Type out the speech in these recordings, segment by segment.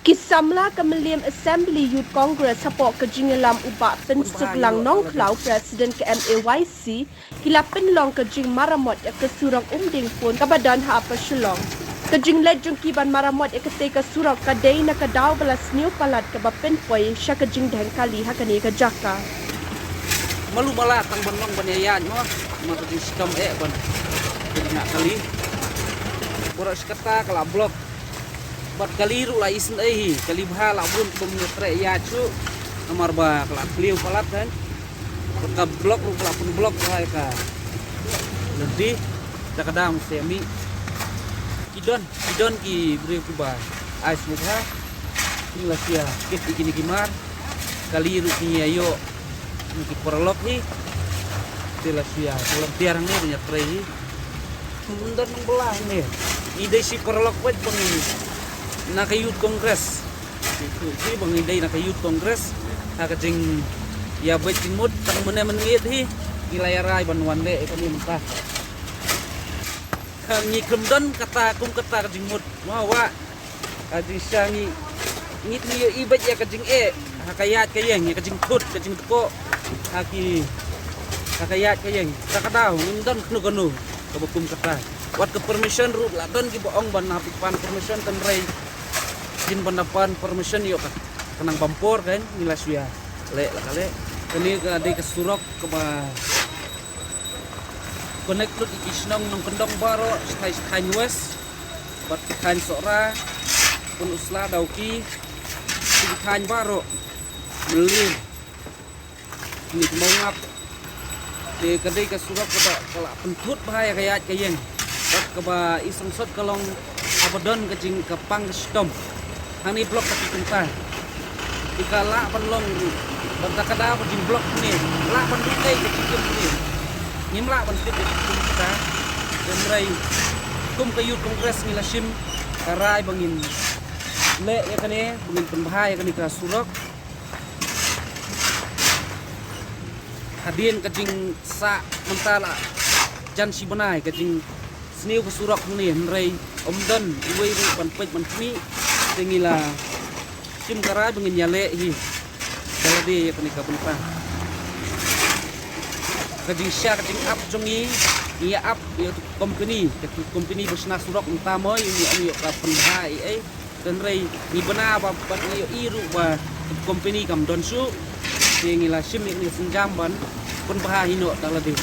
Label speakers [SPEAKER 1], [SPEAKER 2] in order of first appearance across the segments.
[SPEAKER 1] Kisamla Kamaliam Assembly Youth Congress support kejingelam ubak pensuk lang nong klau Presiden ke MAYC kilapin long kejing maramot ya kesurang umding pun kabadan ha apa shulong. Kejing lejung kiban maramot ya ketika surang kadai na kadaw balas new palat kabapin poy sya kejing deng kali hakani ke jaka.
[SPEAKER 2] Malu bala tang banong banyayan mo mata di sikam ban jadi nak kali pura sekata kala blok bat kali ru la isin kali bha la bun tum tre ya chu nomor ba kala kliu palat kan ka blok ru kala pun blok hai ka lebih da kadang semi kidon ki beri ku ba ais mudha ini la sia kit ikini kimar kali ru ki ayo ki porlok ni tela sia ulang tiarang ni banyak tre ni mundan nang belah ni ide si porlok pun pengini naka youth congress si bang ide naka youth congress hakajing ya beting mud tang mena menit hi gilayarai banwan le kami mentah ngi kemdon kata kum kata kajing mud mawa kajing sangi ngit ni ibet ya kajing hakayat kayeng ya kajing tut kajing teko haki hakayat kayeng takadaw ngindon kanu kabukum kata wat ke permission ru ladon ki boong ban napipan permission kan rei jin bandapan permission yo kanang bampor kan nila suya le kale kani ade ke surok ke ba connect lut ikisnong nang kendong baro stai west bat kan sora pun usla dauki kan baro beli ni mongap de kadai ke surok ke ba kala pentut bahaya kayat kayeng bat ke ba iseng sot kalong abadon kejing ke pang stom hani blok kaki kunta ikala panlong banta kada pejing blok ni la pandukai kejing ni nyimla pandukai kejing kita dan rai kum ke youth congress ni lasim karai bangin le ya kane bangin penbahaya kane ka surok hadin kejing sa mentala jan si benai kejing sniu ke surok ni rai omdon iwei ru pan pej man mi tingila sim kara bengin nyale hi dalade ya kani kabunta kajing sya kajing up jongi ia up ya company besna surok utama ini ka penhai dan rei ni bena ba iyo iru ba company kam donsu tingila sim ni senjamban pun bahino dalade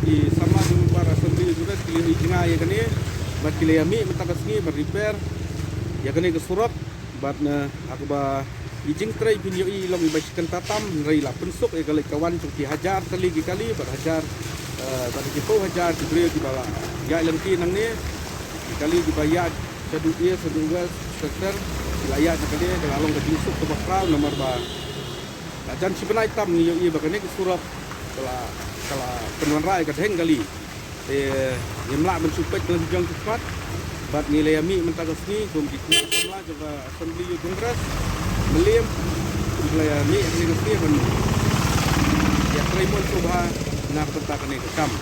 [SPEAKER 3] di sama dengan para sendiri juga kili jinga ya kani bat kili ami mentakas ni berrepair ya kani ke surok bat na aku ba ijing tray pinyo i long ibasikan tatam rai la pensuk ya kali kawan cuti hajar kali bar hajar bat kipo hajar diberi di bala ya lengki nang ni kali dibayar seduga sektor wilayah kali dengan long ke disuk ke bakral nomor ba jan si benai tam ni i bakane ke surok kala penuan rai kadeng kali nyemla mensupet dengan jang cepat bat nilai ami mentakas ni kum dikna semla coba assembly youth congress melim nilai ami ni resmi ban ya traimon coba nak tentakan ni kam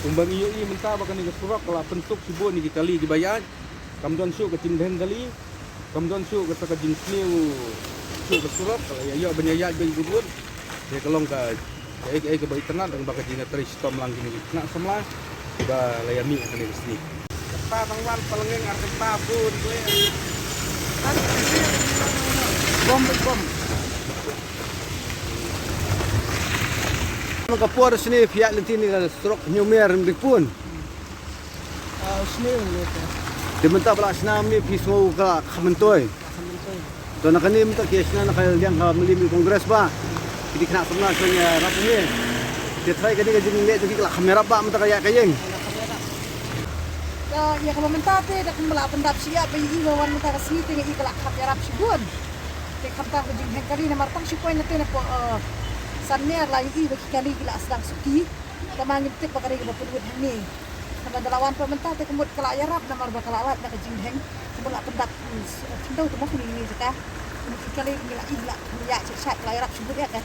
[SPEAKER 3] kumbang iyo i menta bakan ni surak kala pentuk sibo ni kali dibayar kamdon su ke timdeng kali kamdon su ke takajing sniu su ke surak kala ya banyaya bagi gubun ya kalong ka ai ke baik tenang dan bakal jinga teri stom lang gini nak semla ba layami kali resmi ta tangwan pelengeng arep tabun gue bom maka por sini pihak lentini strok nyumer dipun
[SPEAKER 4] sini gitu
[SPEAKER 3] diminta bala senam ni pisau ka khamantoi to nakani minta kesna nakal yang melimi kongres ba jadi kena semua soalnya rapunya dia try kadi kajing le tu kila kamera ba mata kaya kayeng
[SPEAKER 4] ya kalau mentate dak mela pendap siap bagi wawan mata kasih tinggal ikla kamera sibun te kamta kajing hengkari na martang si poin natin po sanmer la i bagi kali kila sedang suki tamang tip bakari ke bapun hani sama dalawan pementate kemud kala yarap na marba kala awat na kajing heng sebelak pendap tindau tu mau ni seka kali gila ya cek lay rap sebut ya kan